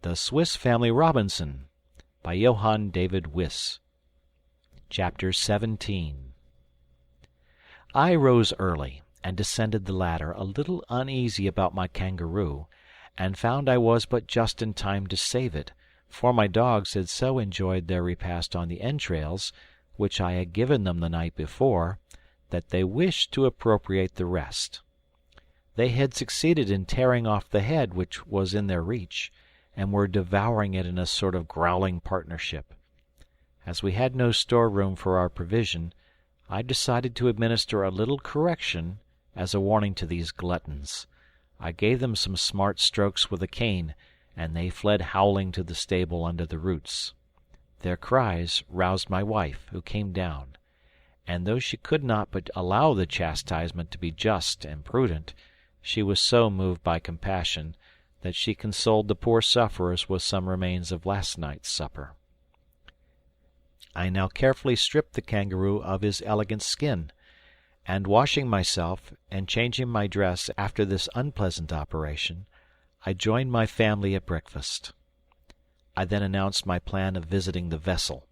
The Swiss Family Robinson by Johann David Wyss. Chapter 17. I rose early, and descended the ladder, a little uneasy about my kangaroo, and found I was but just in time to save it, for my dogs had so enjoyed their repast on the entrails, which I had given them the night before, that they wished to appropriate the rest. They had succeeded in tearing off the head which was in their reach, and were devouring it in a sort of growling partnership. As we had no storeroom for our provision, I decided to administer a little correction as a warning to these gluttons. I gave them some smart strokes with a cane, and they fled howling to the stable under the roots. Their cries roused my wife, who came down, and though she could not but allow the chastisement to be just and prudent, she was so moved by compassion that she consoled the poor sufferers with some remains of last night's supper. I now carefully stripped the kangaroo of his elegant skin, and washing myself and changing my dress after this unpleasant operation, I joined my family at breakfast. I then announced my plan of visiting the vessel,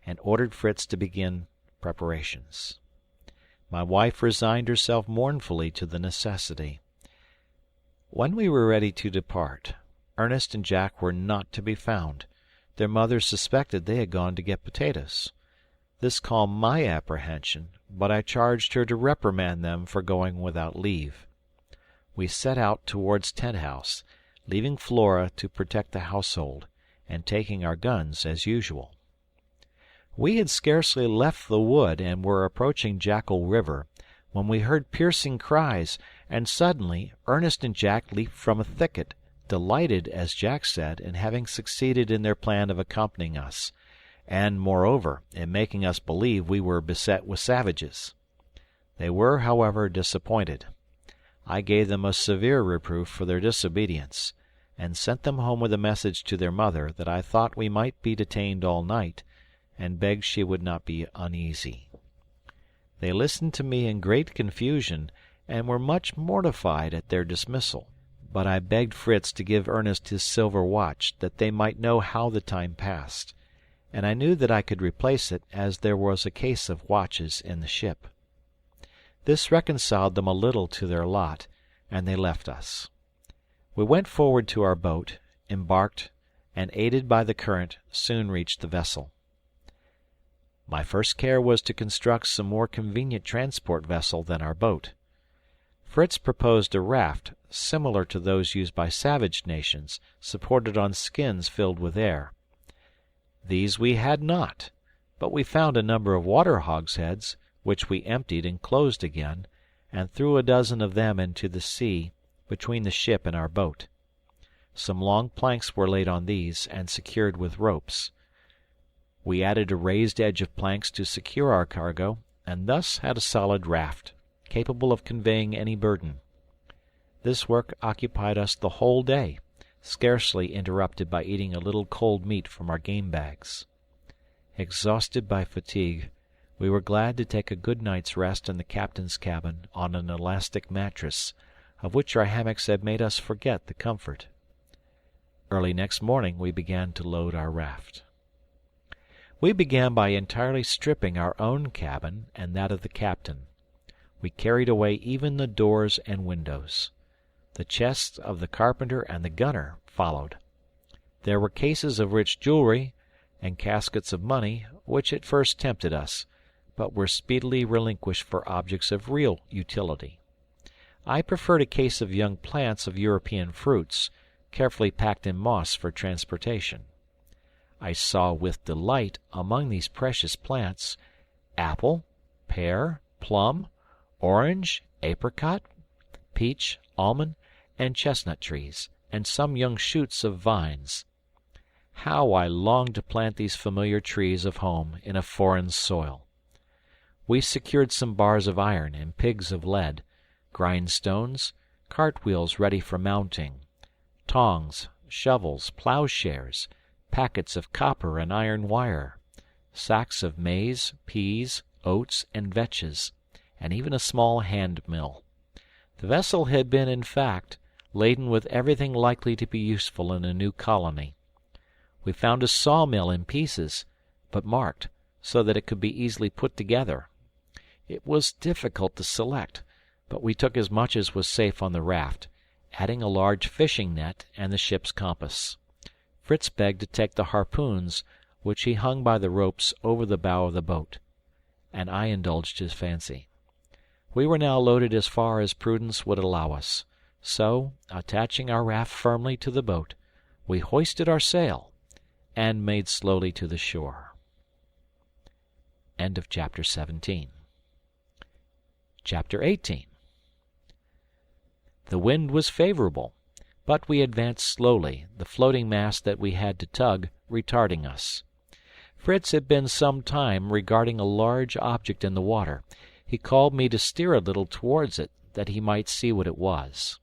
and ordered Fritz to begin preparations. My wife resigned herself mournfully to the necessity. When we were ready to depart, Ernest and Jack were not to be found. Their mother suspected they had gone to get potatoes. This calmed my apprehension, but I charged her to reprimand them for going without leave. We set out towards Tent House, leaving Flora to protect the household, and taking our guns as usual. We had scarcely left the wood and were approaching Jackal River, when we heard piercing cries, and suddenly Ernest and Jack leaped from a thicket, delighted, as Jack said, in having succeeded in their plan of accompanying us, and, moreover, in making us believe we were beset with savages. They were, however, disappointed. I gave them a severe reproof for their disobedience, and sent them home with a message to their mother that I thought we might be detained all night, and begged she would not be uneasy. They listened to me in great confusion, and were much mortified at their dismissal. But I begged Fritz to give Ernest his silver watch, that they might know how the time passed, and I knew that I could replace it, as there was a case of watches in the ship. This reconciled them a little to their lot, and they left us. We went forward to our boat, embarked, and, aided by the current, soon reached the vessel. My first care was to construct some more convenient transport vessel than our boat. Fritz proposed a raft, similar to those used by savage nations, supported on skins filled with air. These we had not, but we found a number of water hogsheads, which we emptied and closed again, and threw a dozen of them into the sea between the ship and our boat. Some long planks were laid on these, and secured with ropes. We added a raised edge of planks to secure our cargo, and thus had a solid raft, capable of conveying any burden. This work occupied us the whole day, scarcely interrupted by eating a little cold meat from our game bags. Exhausted by fatigue, we were glad to take a good night's rest in the captain's cabin on an elastic mattress, of which our hammocks had made us forget the comfort. Early next morning we began to load our raft. We began by entirely stripping our own cabin and that of the captain. We carried away even the doors and windows. The chests of the carpenter and the gunner followed. There were cases of rich jewelry and caskets of money, which at first tempted us, but were speedily relinquished for objects of real utility. I preferred a case of young plants of European fruits, carefully packed in moss for transportation. I saw with delight among these precious plants apple, pear, plum, orange, apricot, peach, almond, and chestnut trees, and some young shoots of vines. How I longed to plant these familiar trees of home in a foreign soil! We secured some bars of iron and pigs of lead, grindstones, cartwheels ready for mounting, tongs, shovels, ploughshares, packets of copper and iron wire, sacks of maize, peas, oats, and vetches, and even a small hand mill. The vessel had been, in fact, laden with everything likely to be useful in a new colony, We found a sawmill in pieces, but marked, so that it could be easily put together. It was difficult to select, but we took as much as was safe on the raft, adding a large fishing net and the ship's compass. Fritz begged to take the harpoons, which he hung by the ropes over the bow of the boat, and I indulged his fancy. We were now loaded as far as prudence would allow us, so, attaching our raft firmly to the boat, we hoisted our sail and made slowly to the shore. End of chapter 17. Chapter 18. The wind was favorable, but we advanced slowly, the floating mass that we had to tug retarding us. Fritz had been some time regarding a large object in the water. He called me to steer a little towards it, that he might see what it was.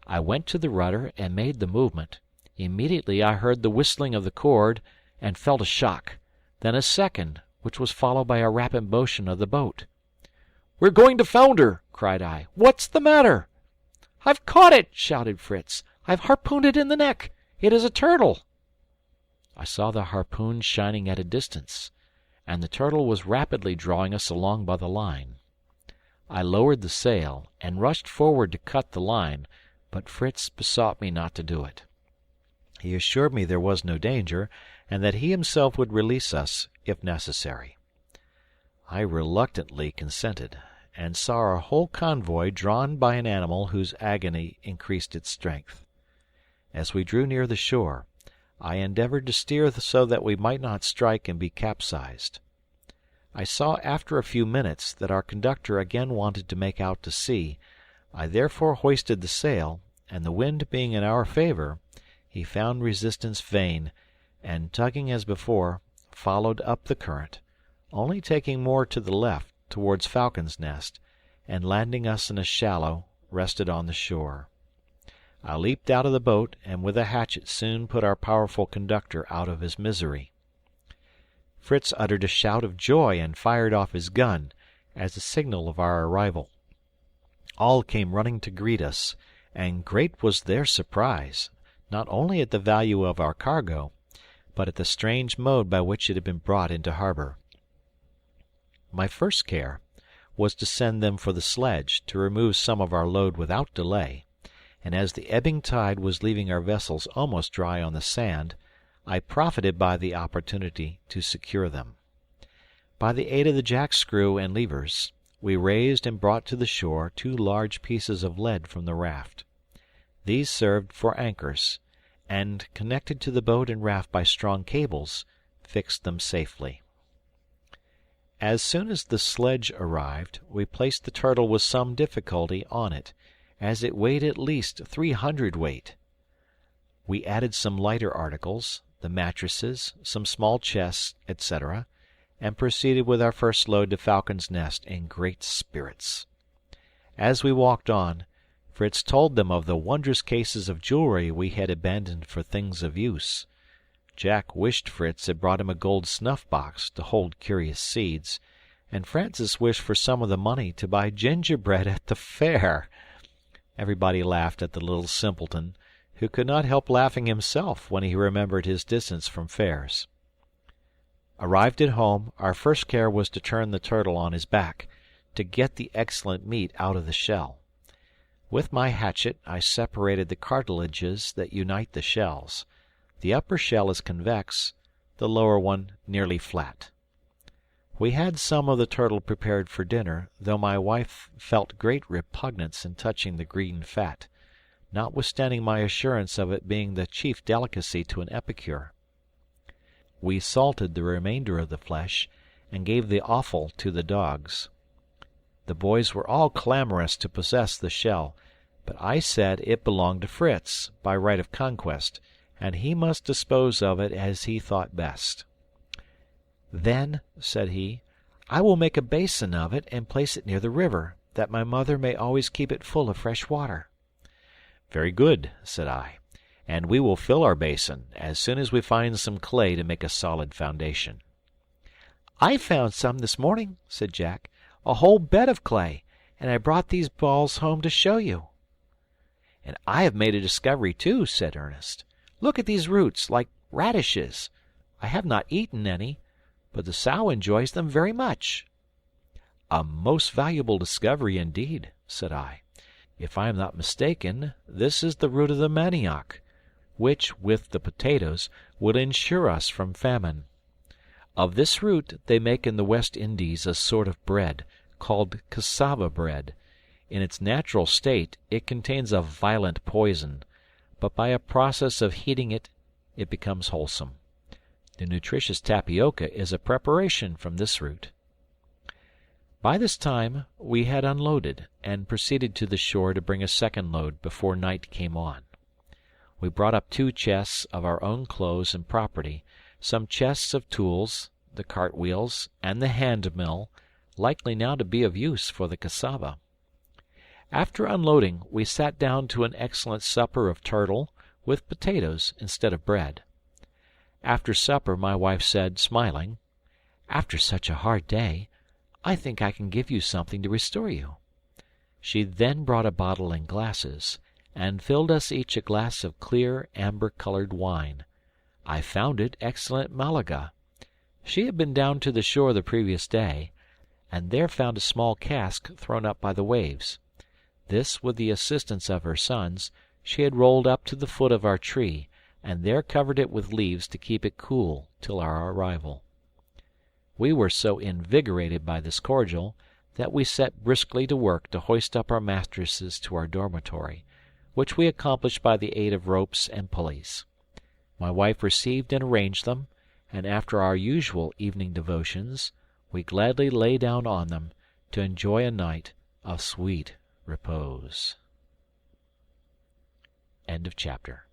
I went to the rudder and made the movement. Immediately I heard the whistling of the cord, and felt a shock, then a second, which was followed by a rapid motion of the boat. "We're going to founder!" cried I. "What's the matter?" "I've caught it!" shouted Fritz. "I've harpooned it in the neck. It is a turtle." I saw the harpoon shining at a distance, and the turtle was rapidly drawing us along by the line. I lowered the sail, and rushed forward to cut the line, but Fritz besought me not to do it. He assured me there was no danger, and that he himself would release us, if necessary. I reluctantly consented, and saw our whole convoy drawn by an animal whose agony increased its strength. As we drew near the shore, I endeavored to steer so that we might not strike and be capsized. I saw after a few minutes that our conductor again wanted to make out to sea. I therefore hoisted the sail, and the wind being in our favour, he found resistance vain, and tugging as before, followed up the current, only taking more to the left towards Falcon's Nest, and landing us in a shallow, rested on the shore. I leaped out of the boat, and with a hatchet soon put our powerful conductor out of his misery. Fritz uttered a shout of joy and fired off his gun, as a signal of our arrival. All came running to greet us, and great was their surprise, not only at the value of our cargo, but at the strange mode by which it had been brought into harbour. My first care was to send them for the sledge, to remove some of our load without delay, and as the ebbing tide was leaving our vessels almost dry on the sand, I profited by the opportunity to secure them. By the aid of the jackscrew and levers, we raised and brought to the shore 2 large pieces of lead from the raft. These served for anchors, and, connected to the boat and raft by strong cables, fixed them safely. As soon as the sledge arrived, we placed the turtle with some difficulty on it, as it weighed at least 300 weight. We added some lighter articles, the mattresses, some small chests, etc., and proceeded with our first load to Falcon's Nest in great spirits. As we walked on, Fritz told them of the wondrous cases of jewelry we had abandoned for things of use. Jack wished Fritz had brought him a gold snuff-box to hold curious seeds, and Francis wished for some of the money to buy gingerbread at the fair. Everybody laughed at the little simpleton, who could not help laughing himself when he remembered his distance from fairs. Arrived at home, our first care was to turn the turtle on his back, to get the excellent meat out of the shell. With my hatchet I separated the cartilages that unite the shells. The upper shell is convex, the lower one nearly flat. We had some of the turtle prepared for dinner, though my wife felt great repugnance in touching the green fat, notwithstanding my assurance of it being the chief delicacy to an epicure. We salted the remainder of the flesh, and gave the offal to the dogs. The boys were all clamorous to possess the shell, but I said it belonged to Fritz, by right of conquest, and he must dispose of it as he thought best. "Then," said he, "I will make a basin of it and place it near the river, that my mother may always keep it full of fresh water." "Very good," said I, "and we will fill our basin as soon as we find some clay to make a solid foundation." "I found some this morning," said Jack, "a whole bed of clay, and I brought these balls home to show you." "And I have made a discovery too," said Ernest. "Look at these roots, like radishes. I have not eaten any, but the sow enjoys them very much." "A most valuable discovery indeed," said I. "If I am not mistaken, this is the root of the manioc, which, with the potatoes, would insure us from famine. Of this root they make in the West Indies a sort of bread, called cassava bread. In its natural state it contains a violent poison, but by a process of heating it becomes wholesome. The nutritious tapioca is a preparation from this root." By this time we had unloaded, and proceeded to the shore to bring a second load before night came on. We brought up 2 chests of our own clothes and property, some chests of tools, the cart wheels, and the hand mill, likely now to be of use for the cassava. After unloading, we sat down to an excellent supper of turtle, with potatoes instead of bread. After supper my wife said, smiling, "After such a hard day, I think I can give you something to restore you." She then brought a bottle and glasses, and filled us each a glass of clear amber-colored wine. I found it excellent Malaga. She had been down to the shore the previous day, and there found a small cask thrown up by the waves. This, with the assistance of her sons, she had rolled up to the foot of our tree, and there covered it with leaves to keep it cool till our arrival. We were so invigorated by this cordial that we set briskly to work to hoist up our mattresses to our dormitory, which we accomplished by the aid of ropes and pulleys. My wife received and arranged them, and after our usual evening devotions, we gladly lay down on them to enjoy a night of sweet repose. End of chapter.